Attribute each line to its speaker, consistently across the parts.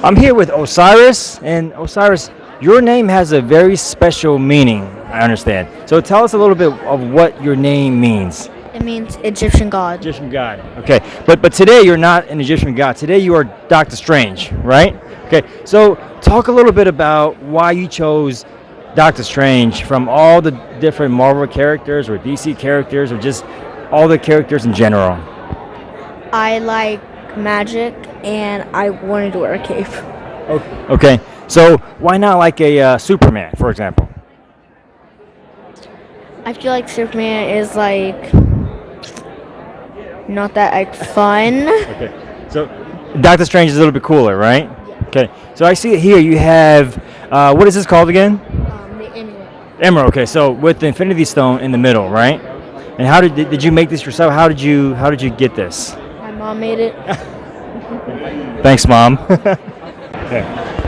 Speaker 1: I'm here with Osiris, and Osiris, your name has a very special meaning, I understand. So tell us a little bit of what your name means.
Speaker 2: It means Egyptian god.
Speaker 1: Egyptian god. Okay, but today you're not an Egyptian god. Today you are Doctor Strange, right? Okay, so talk a little bit about why you chose Doctor Strange from all the different Marvel characters or DC characters or just all the characters in general.
Speaker 2: I like magic and I wanted to wear a cape.
Speaker 1: Okay, so why not like a Superman, for example?
Speaker 2: I feel like Superman is like not that like fun.
Speaker 1: Okay, so Doctor Strange is a little bit cooler, right? Okay, so I see it here. You have what is this called again?
Speaker 2: The Emerald.
Speaker 1: Emerald. Okay, so with the Infinity Stone in the middle, right? And how did you make this yourself? How did you get this?
Speaker 2: My mom made it.
Speaker 1: Thanks, Mom. Okay.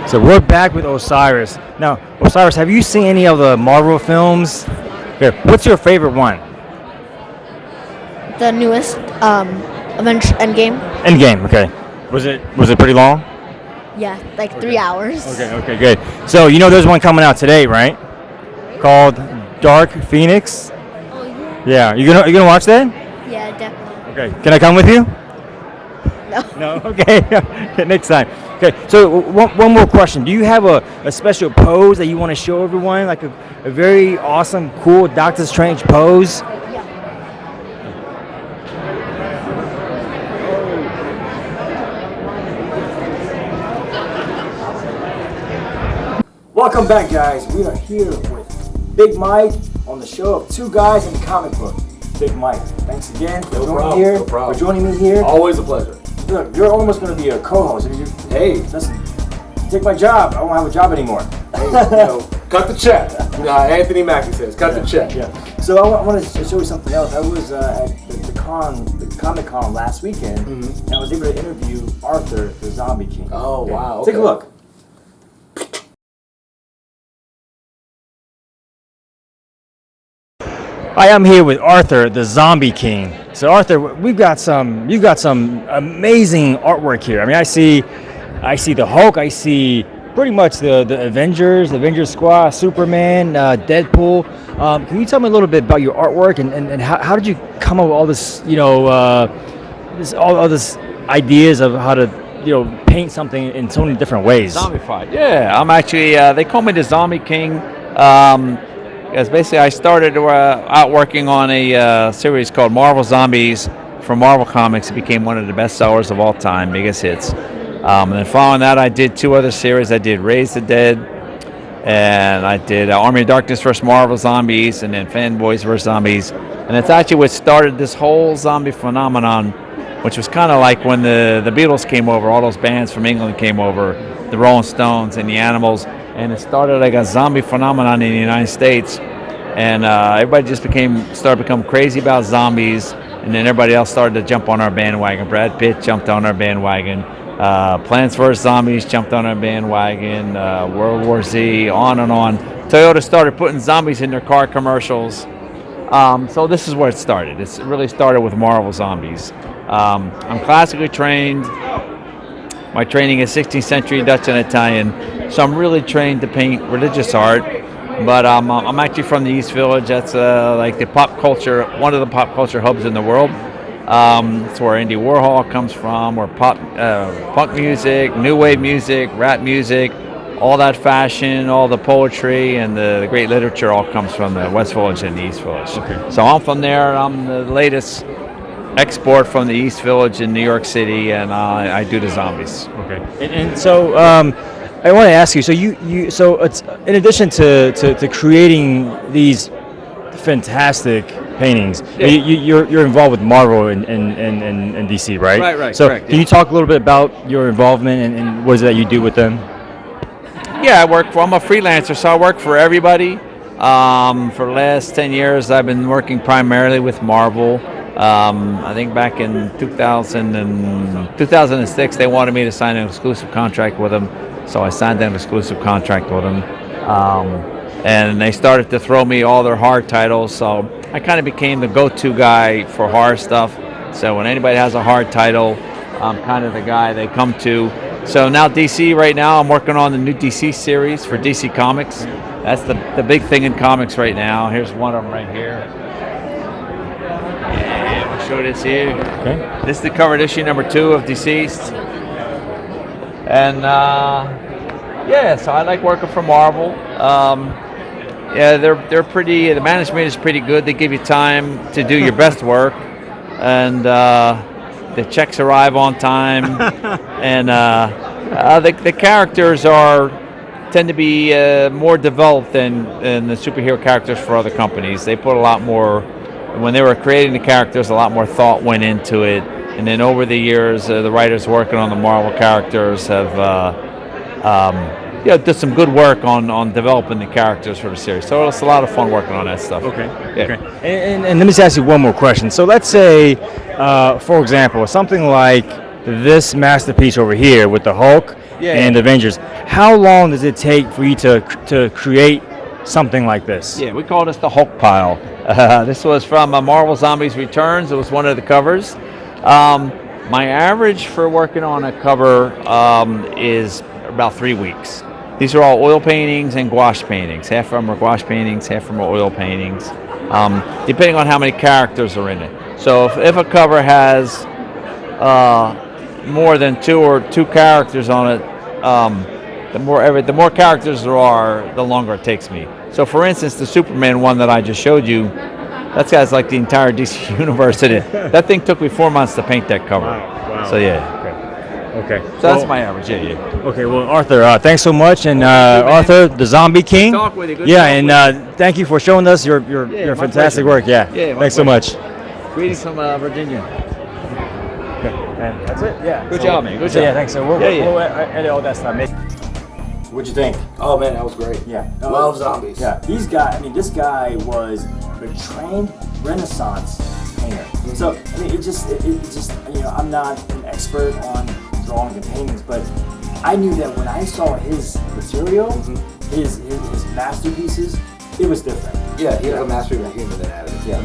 Speaker 1: So we're back with Osiris. Now, Osiris, have you seen any of the Marvel films? Okay, what's your favorite one?
Speaker 2: The newest Avengers Endgame.
Speaker 1: Endgame. Okay. Was it pretty long?
Speaker 2: Yeah, like 3 hours.
Speaker 1: Okay, good. So you know there's one coming out today, right? Called Dark Phoenix.
Speaker 2: Oh yeah.
Speaker 1: Yeah, you gonna watch that?
Speaker 2: Yeah, definitely.
Speaker 1: Okay. Can I come with you?
Speaker 2: No.
Speaker 1: No. Okay. Okay, next time. Okay. So one more question. Do you have a special pose that you want to show everyone, like a very awesome, cool Doctor Strange pose?
Speaker 2: Yeah.
Speaker 1: Welcome back, guys. We are here with Big Mike on the show of Two Guys in the Comic Book. Big Mike, thanks again for joining me here.
Speaker 3: Always a pleasure.
Speaker 1: Look, you're almost going to be a co-host.
Speaker 3: Hey,
Speaker 1: Listen, take my job. I won't have a job anymore.
Speaker 3: cut the check. You know how Anthony Mackie says, cut the check.
Speaker 1: Yeah. So I want to show you something else. I was at the Comic Con last weekend, and I was able to interview Arthur, the Zombie King.
Speaker 3: Oh, wow.
Speaker 1: Take a
Speaker 3: okay.
Speaker 1: look. Hi, I'm here with Arthur, the Zombie King. So Arthur, you've got some amazing artwork here. I mean, I see the Hulk, I see pretty much the Avengers Squad, Superman, Deadpool. Can you tell me a little bit about your artwork and how did you come up with all this, all this ideas of how to, paint something in so many different ways?
Speaker 4: Zombified. Yeah, I'm actually, they call me the Zombie King. Because basically I started out working on a series called Marvel Zombies from Marvel Comics. It became one of the best sellers of all time, biggest hits. And then following that, I did two other series. I did Raise the Dead, and I did Army of Darkness vs. Marvel Zombies, and then Fanboys vs. Zombies. And it's actually what started this whole zombie phenomenon, which was kind of like when the Beatles came over, all those bands from England came over, the Rolling Stones and the Animals. And it started like a zombie phenomenon in the United States, and everybody just started to become crazy about zombies, and then everybody else started to jump on our bandwagon. Brad Pitt jumped on our bandwagon, Plants vs. Zombies jumped on our bandwagon, World War Z, on and on. Toyota started putting zombies in their car commercials. So this is where it started. It really started with Marvel Zombies. I'm classically trained. My training is 16th century Dutch and Italian, so I'm really trained to paint religious art. But I'm actually from the East Village. That's like the pop culture, one of the pop culture hubs in the world. It's where Andy Warhol comes from, where punk music, new wave music, rap music, all that fashion, all the poetry, and the great literature all comes from the West Village and the East Village. Okay. So I'm from there. I'm the latest export from the East Village in New York City, and I do the zombies.
Speaker 1: Okay. And so I want to ask you. So so it's in addition to creating these fantastic paintings,
Speaker 4: Yeah.
Speaker 1: you're involved with Marvel and DC, right?
Speaker 4: Right,
Speaker 1: So
Speaker 4: correct,
Speaker 1: can you talk a little bit about your involvement and what is it that you do with them?
Speaker 4: Yeah, I'm a freelancer, so I work for everybody. For the last 10 years, I've been working primarily with Marvel. I think back in 2006, they wanted me to sign an exclusive contract with them, so I signed an exclusive contract with them. And they started to throw me all their horror titles, so I kind of became the go-to guy for horror stuff. So when anybody has a horror title, I'm kind of the guy they come to. So now DC right now, I'm working on the new DC series for DC Comics. That's the big thing in comics right now. Here's one of them right here. Yeah, we'll show this here.
Speaker 1: Okay.
Speaker 4: This is the cover issue number 2 of Deceased. And yeah, so I like working for Marvel. Yeah, they're pretty. The management is pretty good. They give you time to do your best work, and the checks arrive on time, and the characters tend to be more developed than the superhero characters for other companies. They put a lot more, when they were creating the characters, a lot more thought went into it. And then over the years, the writers working on the Marvel characters have did some good work on developing the characters for the series. So it's a lot of fun working on that stuff.
Speaker 1: Okay.
Speaker 4: Yeah.
Speaker 1: Okay. And let me just ask you one more question. So let's say, for example, something like this masterpiece over here with the Hulk and the Avengers. How long does it take for you to create something like this?
Speaker 4: Yeah, we call this the Hulk pile. This was from Marvel Zombies Returns. It was one of the covers. My average for working on a cover is about 3 weeks. These are all oil paintings and gouache paintings. Half of them are gouache paintings, half of them are oil paintings, depending on how many characters are in it. So if a cover has more than two characters on it, the more characters there are, the longer it takes me. So for instance, the Superman one that I just showed you, that guy's like the entire DC universe in it. That thing took me 4 months to paint that cover.
Speaker 1: Wow.
Speaker 4: So yeah.
Speaker 1: Okay.
Speaker 4: So that's my average. Yeah.
Speaker 1: Okay. Well, Arthur, thanks so much, and Arthur, the Zombie King.
Speaker 4: Good talk with you. Good
Speaker 1: Yeah,
Speaker 4: talk
Speaker 1: and
Speaker 4: with you.
Speaker 1: thank you for showing us your
Speaker 4: my
Speaker 1: fantastic
Speaker 4: pleasure.
Speaker 1: work. Yeah.
Speaker 4: Yeah, my
Speaker 1: Thanks so much.
Speaker 4: Greetings from Virginia.
Speaker 1: And that's it. Yeah.
Speaker 4: Good job, man. Good
Speaker 1: So,
Speaker 4: job.
Speaker 1: yeah. Thanks. So we'll edit all that stuff. What'd you think?
Speaker 3: Oh man, that was great.
Speaker 1: Yeah.
Speaker 3: Love zombies.
Speaker 1: Yeah. This guy was a trained Renaissance painter. So I mean, it just I'm not an expert on drawing and paintings, but I knew that when I saw his material, his masterpieces, it was different.
Speaker 3: Yeah, he has a mastery of human anatomy.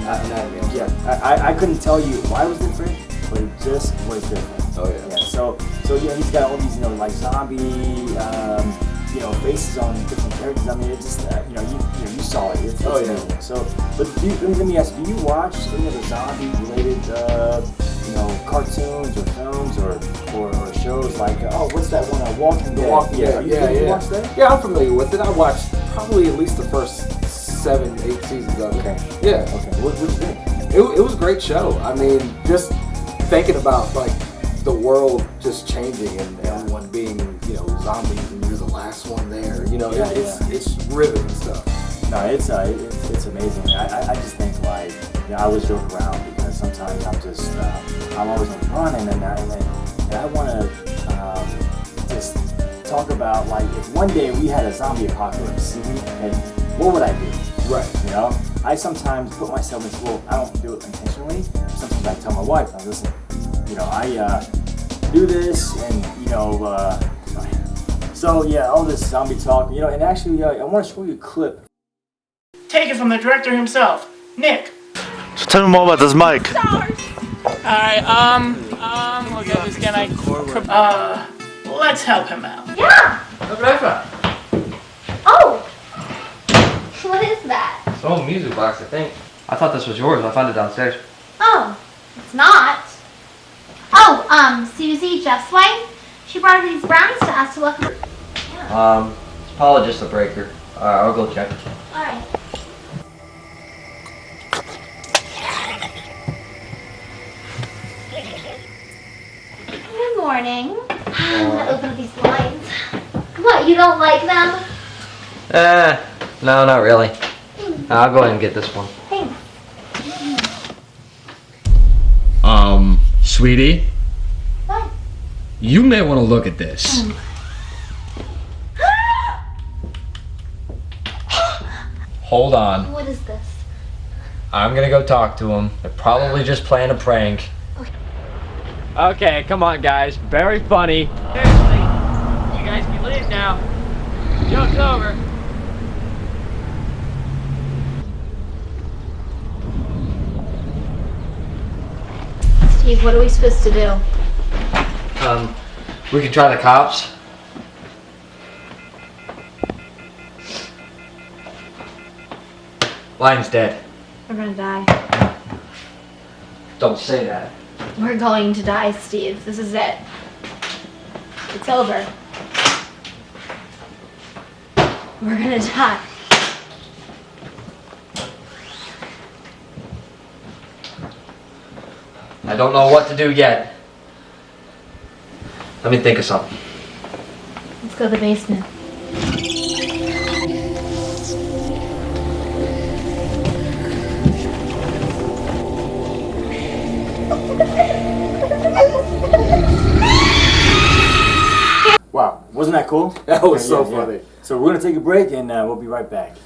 Speaker 1: I couldn't tell you why it was different, but it just was different.
Speaker 3: Oh yeah.
Speaker 1: So he's got all these like zombie faces on different characters. I mean, it just you saw it. It's amazing. So, but let me ask, do you watch any of the zombie related cartoons or films or shows like what's that one? Walking Dead.
Speaker 3: Walking Dead.
Speaker 1: You watch that?
Speaker 3: Yeah, I'm familiar with it. I watched probably at least the first 7-8 seasons of it.
Speaker 1: Okay.
Speaker 3: Yeah.
Speaker 1: Okay. What'd you think?
Speaker 3: It was a great show. I mean, just thinking about like the world just changing and everyone being zombies and you're the last one there. It's riveting stuff.
Speaker 1: No, it's amazing. I just think I always joke around because sometimes I'm always on the run and I want to just talk about if one day we had a zombie apocalypse, and what would I do?
Speaker 3: Right.
Speaker 1: I sometimes put myself in school. I don't do it intentionally. Sometimes I tell my wife, listen, I do this and so yeah, all this zombie talk, and actually I want to show you a clip.
Speaker 5: Take it from the director himself, Nick.
Speaker 6: So tell me more about this mic.
Speaker 5: Alright, we'll get this again. Let's help him out.
Speaker 7: Yeah! Oh! What is that?
Speaker 8: It's an old music box, I think. I thought this was yours. I found it downstairs.
Speaker 7: Oh, it's not. Oh, Susie, Jeff's wife, she brought these brownies to us to welcome. Yeah.
Speaker 8: It's probably just a breaker. I'll go check.
Speaker 7: Alright. Good morning. I'm gonna open up these blinds. Come What, you don't like them?
Speaker 8: No, not really. I'll go ahead and get this one.
Speaker 7: Thanks.
Speaker 9: Sweetie,
Speaker 7: What?
Speaker 9: you may want to look at this. Hold on.
Speaker 7: What is this?
Speaker 9: I'm gonna go talk to him. They're probably just playing a prank. Okay, come on, guys. Very funny. Seriously, you guys can leave now. Joke's over.
Speaker 7: Steve, what are we supposed to do?
Speaker 8: We can try the cops. Lion's dead.
Speaker 7: We're gonna die.
Speaker 8: Don't say that.
Speaker 7: We're going to die, Steve. This is it. It's over. We're gonna die.
Speaker 8: I don't know what to do yet. Let me think of something.
Speaker 7: Let's go to the basement.
Speaker 1: Wow, wasn't that cool?
Speaker 3: That was so
Speaker 1: Yeah, yeah.
Speaker 3: funny.
Speaker 1: So we're gonna take a break and we'll be right back.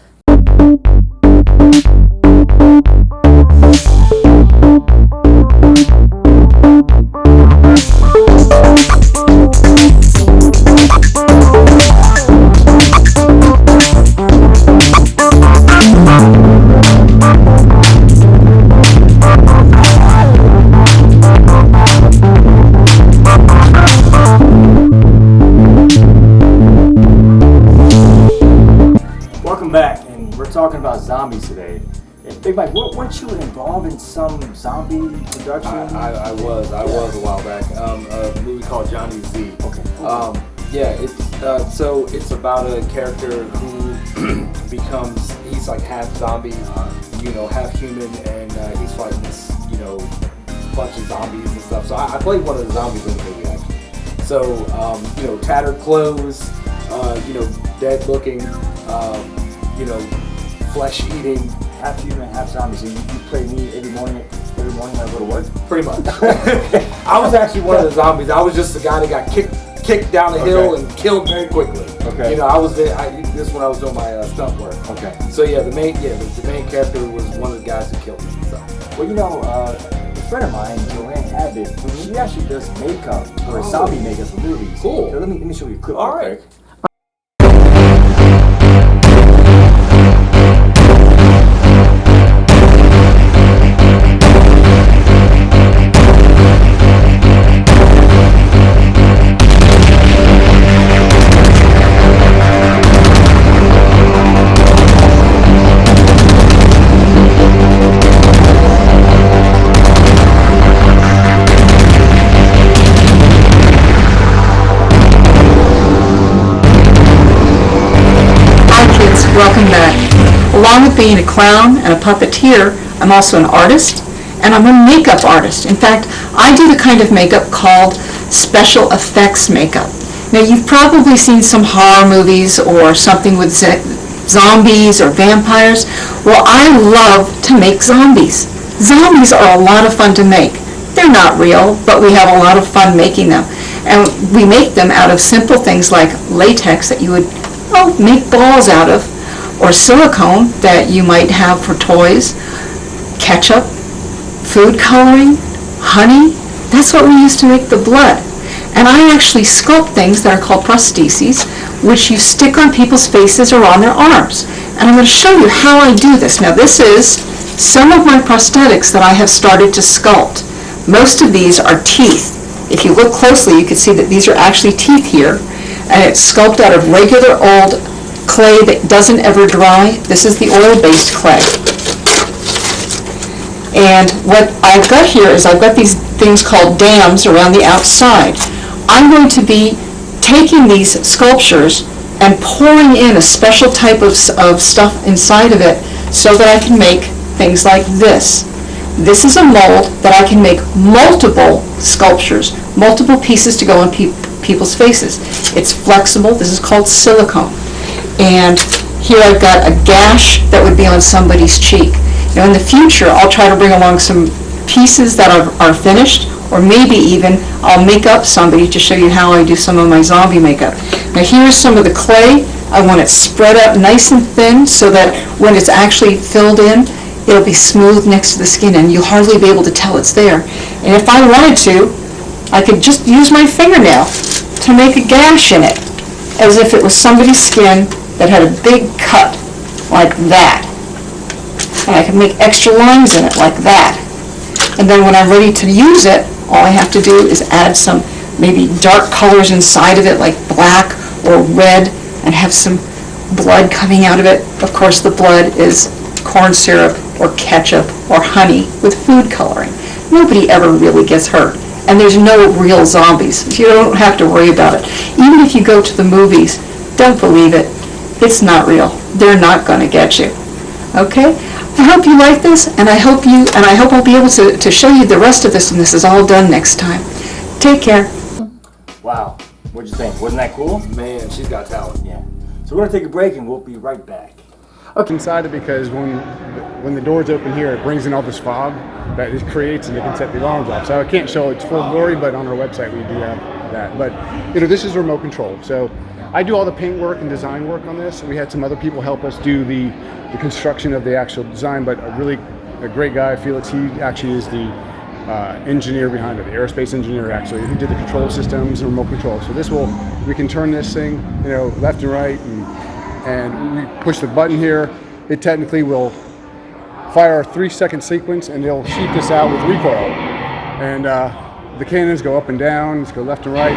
Speaker 1: Welcome back, and we're talking about zombies today. And Big Mike, weren't you involved in some zombie production?
Speaker 3: I was a while back. A movie called Johnny Z.
Speaker 1: Okay.
Speaker 3: Yeah, so it's about a character who becomes, he's like half zombie, half human, and he's fighting this, bunch of zombies and stuff. So I played one of the zombies in the movie actually. So tattered clothes, dead looking, flesh eating.
Speaker 1: Half human, half zombie. So you play me every morning when I go to work?
Speaker 3: Pretty much. I was actually one of the zombies. I was just the guy that got kicked down the hill and killed very quickly.
Speaker 1: Okay.
Speaker 3: I was there. This is when I was doing my stunt work.
Speaker 1: Okay.
Speaker 3: So yeah, the main character was one of the guys who killed me. So.
Speaker 1: Well, a friend of mine, Joanne Abbott, she actually does makeup for zombie makeup for movies.
Speaker 3: Cool.
Speaker 1: So let me show you a clip.
Speaker 3: All
Speaker 1: real
Speaker 3: right.
Speaker 1: quick.
Speaker 10: Welcome back. Along with being a clown and a puppeteer, I'm also an artist, and I'm a makeup artist. In fact, I do the kind of makeup called special effects makeup. Now, you've probably seen some horror movies or something with zombies or vampires. Well, I love to make zombies. Zombies are a lot of fun to make. They're not real, but we have a lot of fun making them. And we make them out of simple things like latex that you would make balls out of, or silicone that you might have for toys, ketchup, food coloring, honey. That's what we use to make the blood. And I actually sculpt things that are called prostheses, which you stick on people's faces or on their arms. And I'm going to show you how I do this. Now, this is some of my prosthetics that I have started to sculpt. Most of these are teeth. If you look closely, you can see that these are actually teeth here. And it's sculpted out of regular old clay that doesn't ever dry. This is the oil-based clay. And what I've got here is I've got these things called dams around the outside. I'm going to be taking these sculptures and pouring in a special type of stuff inside of it so that I can make things like this. This is a mold that I can make multiple sculptures, multiple pieces to go on people's faces. It's flexible. This is called silicone. And here I've got a gash that would be on somebody's cheek. Now in the future, I'll try to bring along some pieces that are finished, or maybe even I'll make up somebody to show you how I do some of my zombie makeup. Now here's some of the clay. I want it spread out nice and thin so that when it's actually filled in, it'll be smooth next to the skin and you'll hardly be able to tell it's there. And if I wanted to, I could just use my fingernail to make a gash in it, as if it was somebody's skin that had a big cut like that. And I can make extra lines in it like that. And then when I'm ready to use it, all I have to do is add some maybe dark colors inside of it, like black or red, and have some blood coming out of it. Of course, the blood is corn syrup or ketchup or honey with food coloring. Nobody ever really gets hurt. And there's no real zombies. You don't have to worry about it. Even if you go to the movies, don't believe it. It's not real. They're not going to get you. Okay? I hope you like this, and I hope I'll be able to show you the rest of this when this is all done next time. Take care.
Speaker 1: Wow. What'd you think? Wasn't that cool?
Speaker 3: Man, she's got talent.
Speaker 1: Yeah. So we're gonna take a break and we'll be right back.
Speaker 11: Okay. Inside it because when the doors open here, it brings in all this fog that it creates, and it can set the alarms off. So I can't show its full glory, but on our website we do have that. But this is remote control. So I do all the paint work and design work on this. We had some other people help us do the construction of the actual design, but a great guy, Felix, he actually is the engineer behind it, the aerospace engineer actually, who did the control systems and remote control. So we can turn this thing, left and right, and we push the button here. It technically will fire a 3-second sequence, and it'll shoot this out with recoil. And the cannons go up and down, go left and right,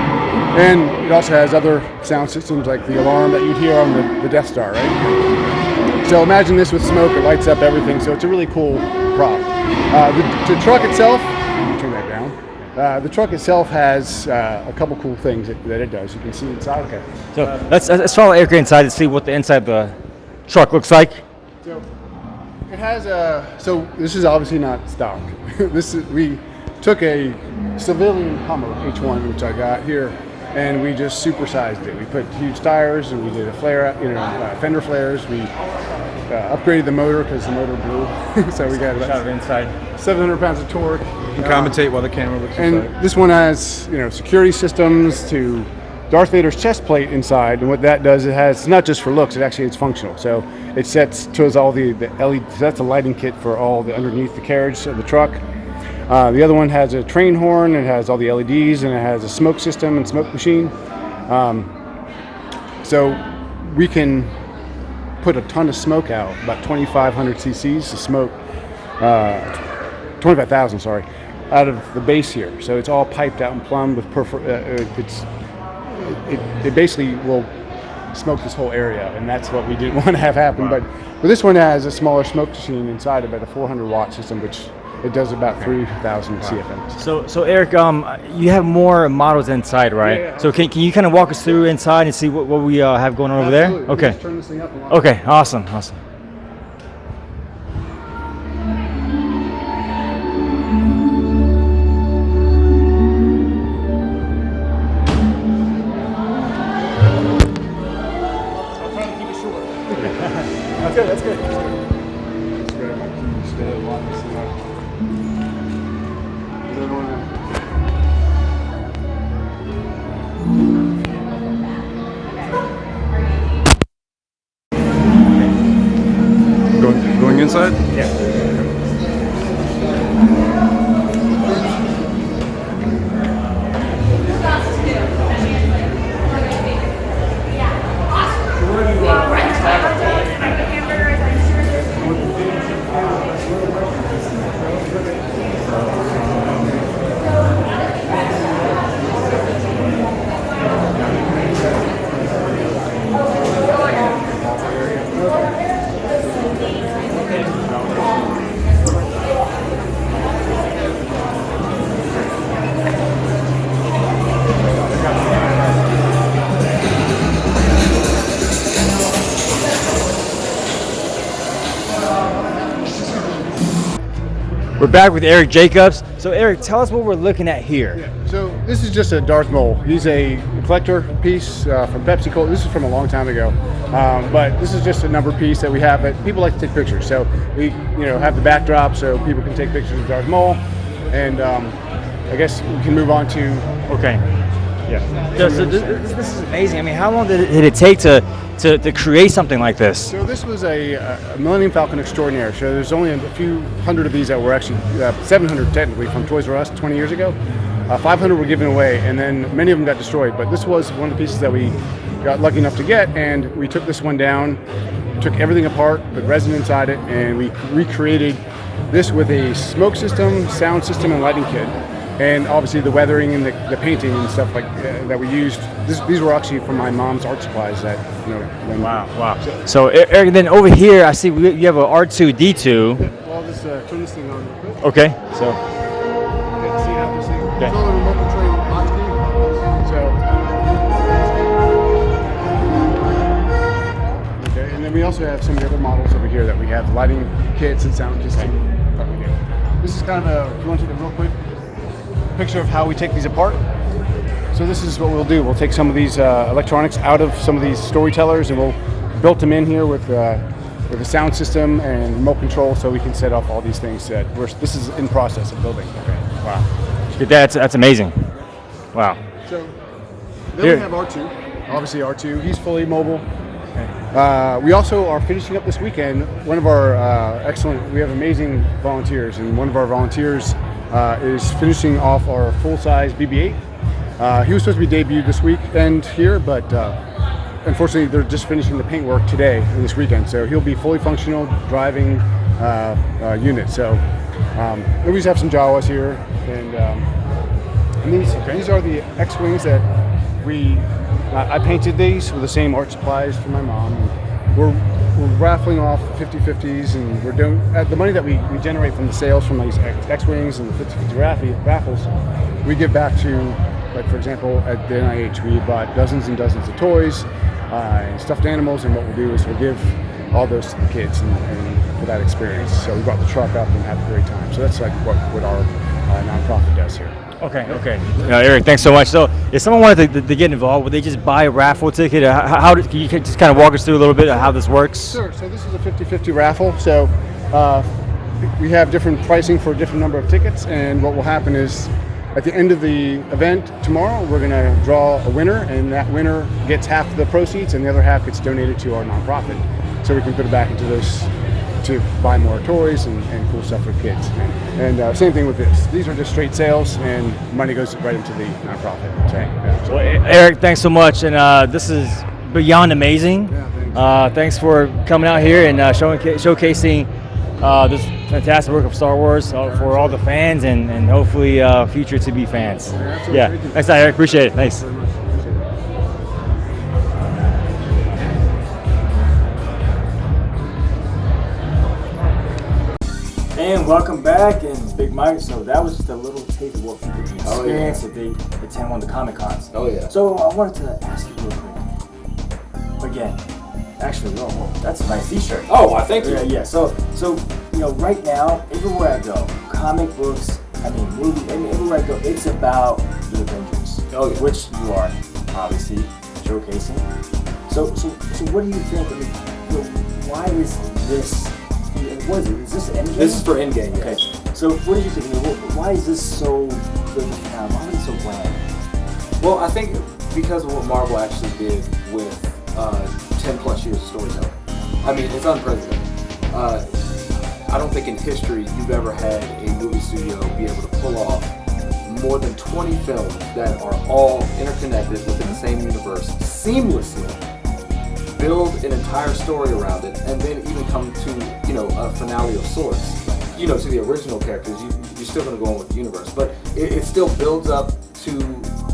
Speaker 11: and it also has other sound systems like the alarm that you'd hear on the Death Star, right? So imagine this with smoke, it lights up everything, so it's a really cool prop. The truck itself, turn that down. The truck itself has a couple cool things that it does. You can see inside. Okay.
Speaker 1: So let's follow Eric inside to see what the inside of the truck looks like.
Speaker 11: So it has so this is obviously not stock. We took a civilian Hummer H1, which I got here, and we just supersized it. We put huge tires, and we did a flare, fender flares. We upgraded the motor because the motor blew, so we got about
Speaker 1: inside
Speaker 11: 700 pounds of torque.
Speaker 12: You can commentate while the camera looks
Speaker 11: and
Speaker 12: inside.
Speaker 11: This one has security systems to Darth Vader's chest plate inside, and what that does, it's not just for looks, it's functional. So it sets to all the LED. That's a lighting kit for all the underneath the carriage of the truck. The other one has a train horn, it has all the LEDs, and it has a smoke system and smoke machine. So we can put a ton of smoke out, about 2,500 cc's of smoke, 25,000, sorry, out of the base here. So it's all piped out and plumbed with it basically will smoke this whole area, and that's what we didn't want to have happen. Wow. But this one has a smaller smoke machine inside of it, a 400 watt system, which it does about 3,000 CFM.
Speaker 1: So Eric, you have more models inside, right?
Speaker 11: Yeah.
Speaker 1: So can you kind of walk us through inside and see what we have going on over there? Okay.
Speaker 11: Let's turn this thing up and
Speaker 1: Okay. Awesome.
Speaker 11: That's good. That's great. Just lock this thing up.
Speaker 12: Going inside?
Speaker 1: Yeah. We're back with Eric Jacobs. So Eric, tell us what we're looking at here.
Speaker 11: Yeah. So This is just a Darth Maul. He's a collector piece from Pepsi Cola. This is from a long time ago, but this is just a number piece that we have. But people like to take pictures, so we have the backdrop so people can take pictures of Darth Maul. And I guess we can move on to.
Speaker 1: Okay. Yeah. So this is amazing. I mean, how long did it take to create something like this?
Speaker 11: So this was a Millennium Falcon Extraordinaire. So there's only a few hundred of these that were actually 700 technically from Toys R Us 20 years ago. 500 were given away, and then many of them got destroyed. But this was one of the pieces that we got lucky enough to get, and we took this one down, took everything apart, put resin inside it, and we recreated this with a smoke system, sound system, and lighting kit. And obviously the weathering and the painting and stuff like that we used. These were actually from my mom's art supplies. That
Speaker 1: Wow. So Eric, then over here I see you have a R2-D2.
Speaker 11: Well, let's turn this thing on real quick.
Speaker 1: Okay. So.
Speaker 11: See how this thing.
Speaker 1: Okay.
Speaker 11: It's all a remote control hotkey. So. Okay, and then we also have some of the other models over here that we have lighting kits and sound kits. This is kind of a. You want to take a real quick picture of how we take these apart. So this is what we'll do. We'll take some of these electronics out of some of these storytellers, and we'll build them in here with a sound system and remote control, so we can set off all these things. This is in process of building. Okay.
Speaker 1: Wow. That's amazing. Wow.
Speaker 11: So then we have R2. Obviously R2. He's fully mobile. We also are finishing up this weekend. One of our we have amazing volunteers, and one of our volunteers is finishing off our full-size BB-8. He was supposed to be debuted this weekend here, but unfortunately they're just finishing the paint work today and this weekend, so he'll be fully functional driving unit. So we just have some Jawas here, and these are the X-Wings that I painted these with the same art supplies from my mom. And we're raffling off 50/50s, and we're doing the money that we generate from the sales from these X-Wings and the 50/50 raffles. We give back to, like for example, at the NIH, we bought dozens and dozens of toys and stuffed animals, and what we'll do is we'll give all those to the kids and for that experience. So we brought the truck up and had a great time. So that's like what our nonprofit does here.
Speaker 1: Okay. Eric, thanks so much. So if someone wanted to get involved, would they just buy a raffle ticket? Can you just kind of walk us through a little bit of how this works?
Speaker 11: Sure. So this is a 50/50 raffle. So we have different pricing for a different number of tickets, and what will happen is at the end of the event tomorrow, we're going to draw a winner, and that winner gets half of the proceeds, and the other half gets donated to our nonprofit, so we can put it back into those to buy more toys and cool stuff for kids. And same thing with this. These are just straight sales, and money goes right into the nonprofit. So, yeah.
Speaker 1: Well, Eric, thanks so much, and this is beyond amazing.
Speaker 11: Yeah,
Speaker 1: thanks for coming out here and showcasing this fantastic work of Star Wars for all the fans and hopefully future to be fans. Yeah, thanks, Eric. Appreciate it. Thanks. And welcome back, and Big Mike. So that was just a little taste of what people can experience if they attend one of the Comic Cons.
Speaker 3: Oh yeah.
Speaker 1: So I wanted to ask you real quick. Again, actually, that's a nice T-shirt.
Speaker 3: Oh, I thank you.
Speaker 1: Yeah. So right now, everywhere I go, comic books, movies, everywhere I go, it's about the Avengers.
Speaker 3: Oh yeah.
Speaker 1: Which you are obviously showcasing. So what do you think? Why is this? What is it? Is this Endgame?
Speaker 3: This is for Endgame.
Speaker 1: Okay. So what do you think? Why is this so good? Why is it so bland?
Speaker 3: Well, I think because of what Marvel actually did with 10 plus years of storytelling. I mean, it's unprecedented. I don't think in history you've ever had a movie studio be able to pull off more than 20 films that are all interconnected within the same universe seamlessly, build an entire story around it, and then even come to, a finale of sorts. To the original characters, you're still going to go on with the universe, but it still builds up to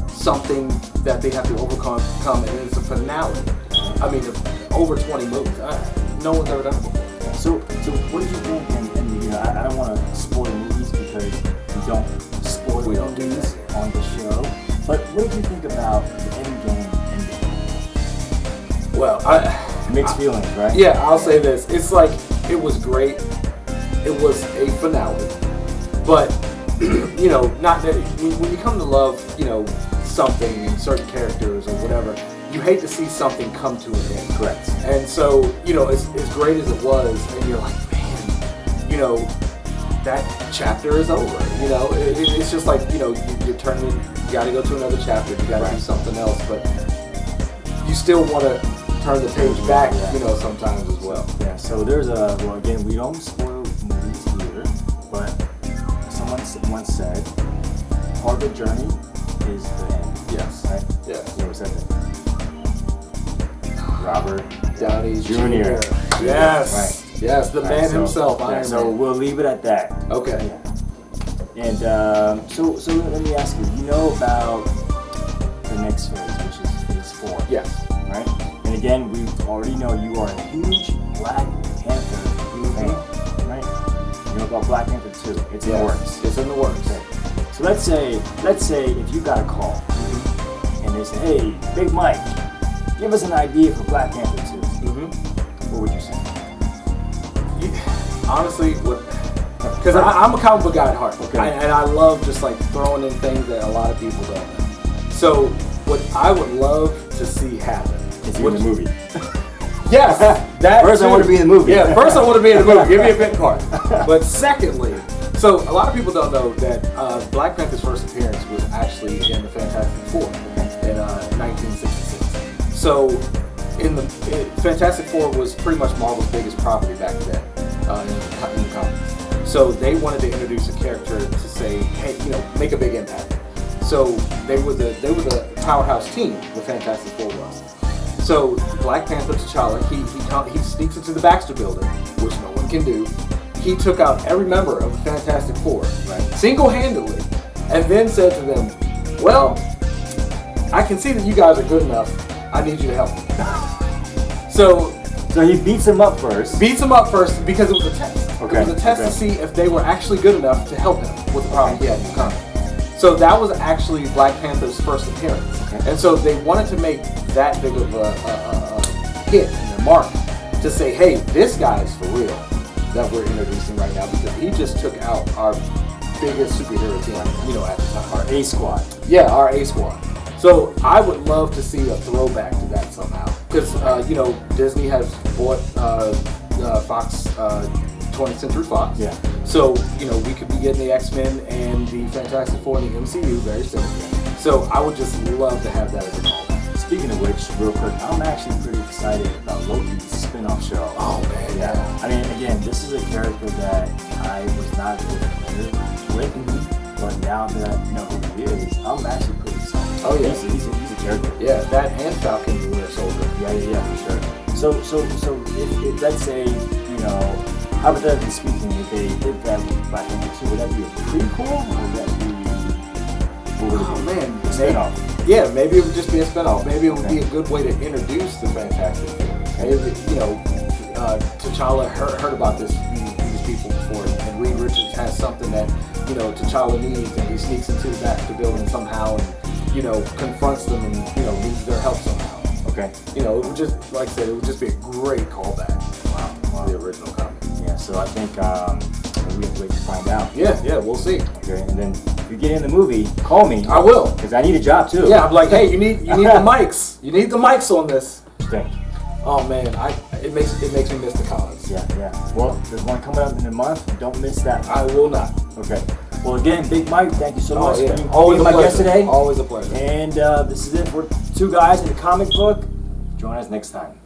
Speaker 3: something that they have to overcome, and it's a finale. I mean, over 20 movies. No one's ever done it before.
Speaker 1: So what did you think? And I don't want to spoil movies because we don't spoil movies on the show. But what did you think about the Endgame?
Speaker 3: Well,
Speaker 1: mixed feelings, right?
Speaker 3: Yeah, I'll say this. It's like, it was great. It was a finale. But you know, not that when you come to love, you know, something and certain characters or whatever, you hate to see something come to an end.
Speaker 1: Correct.
Speaker 3: And so, you know, as great as it was, and you're like, man, you know, that chapter is over. You know, it's just like, you know, you're turning, you got to go to another chapter, you got to do something else, but you still want to turn the page back, you know, sometimes as well.
Speaker 1: Yeah, so there's well, again, we don't spoil movies here, but someone once said, part of the journey is the end.
Speaker 3: Yes.
Speaker 1: Right?
Speaker 3: Yes.
Speaker 1: Who said that? Robert
Speaker 3: Downey
Speaker 1: Jr.
Speaker 3: Yes.
Speaker 1: Right.
Speaker 3: Yes, the man
Speaker 1: so,
Speaker 3: himself, Iron
Speaker 1: so
Speaker 3: Man.
Speaker 1: we'll leave it at that.
Speaker 3: Okay.
Speaker 1: Yeah. And so let me ask you, you know about the next phase, which is phase 4.
Speaker 3: Yes.
Speaker 1: Right? And again, we already know you are a huge Black Panther fan, right? You know about Black Panther 2. It's in the works.
Speaker 3: It's in the works.
Speaker 1: Okay. So let's say if you got a call and they say, hey, Big Mike, give us an idea for Black Panther 2. What would you say?
Speaker 3: Honestly, because I'm a comic book guy at heart,
Speaker 1: Okay.
Speaker 3: and I love just like throwing in things that a lot of people don't know. So what I would love to see happen
Speaker 1: is you in the movie.
Speaker 3: Yes, that
Speaker 1: First,
Speaker 3: too.
Speaker 1: I want to be in the movie.
Speaker 3: Yeah, first I want to be in the movie. Give me a bit card. But secondly, so a lot of people don't know that Black Panther's first appearance was actually in the Fantastic Four in 1966. So Fantastic Four was pretty much Marvel's biggest property back then in the comics. So they wanted to introduce a character to say, hey, you know, make a big impact. So they were the powerhouse team. The Fantastic Four was. So Black Panther T'Challa, he sneaks into the Baxter Building, which no one can do. He took out every member of the Fantastic Four, right, single-handedly, and then said to them, well, I can see that you guys are good enough. I need you to help me. So
Speaker 1: he beats him up first.
Speaker 3: Beats him up first because it was a test.
Speaker 1: Okay.
Speaker 3: It was a test to see if they were actually good enough to help him with the problem he had in the comic. So that was actually Black Panther's first appearance.
Speaker 1: Okay.
Speaker 3: And so they wanted to make that big of a hit in the market to say, hey, this guy's for real that we're introducing right now, because he just took out our biggest superhero team, you know, at the time.
Speaker 1: Our A squad.
Speaker 3: Yeah, our A squad. So I would love to see a throwback to that somehow, because you know, Disney has bought Fox, 20th Century Fox.
Speaker 1: Yeah.
Speaker 3: So you know, we could be getting the X-Men and the Fantastic Four in the MCU very soon. So I would just love to have that as a callback.
Speaker 1: Speaking of which, real quick, I'm actually pretty excited about Loki's spin-off show.
Speaker 3: Oh man,
Speaker 1: yeah. I mean, again, this is a character that I was not familiar with, but now that I know who he is, I'm actually pretty excited.
Speaker 3: Oh yeah,
Speaker 1: he's a character.
Speaker 3: Yeah, that and Falcon the Winter Soldier.
Speaker 1: Yeah, for sure. So if let's say, you know, hypothetically speaking, if they did that with Black Panther 2, would that be a prequel, or would that be?
Speaker 3: Oh man,
Speaker 1: a spinoff.
Speaker 3: Yeah, maybe it would just be a spinoff. Maybe it would be a good way to introduce the Fantastic Four. Maybe, you know, T'Challa heard about these people before, and Reed Richards has something that, you know, T'Challa needs, and he sneaks into the Baxter Building somehow, and, you know, confronts them, and, you know, needs their help somehow.
Speaker 1: Okay.
Speaker 3: You know, it would just, like I said, it would just be a great callback to the original comic.
Speaker 1: Yeah, so I think we have to wait to find out.
Speaker 3: Yeah, we'll see.
Speaker 1: Okay, and then if you get in the movie, call me.
Speaker 3: I will,
Speaker 1: because I need a job too.
Speaker 3: Yeah, I'm like, hey, you need the mics. You need the mics on this.
Speaker 1: Thank you.
Speaker 3: Oh man, it makes me miss the comics.
Speaker 1: Yeah. Well, there's one coming up in a month. Don't miss that.
Speaker 3: I will not.
Speaker 1: Okay. Well, again, Big Mike, thank you so much for being
Speaker 3: Always
Speaker 1: my guest today.
Speaker 3: Always a pleasure.
Speaker 1: And this is it for Two Guys in the Comic Book. Join us next time.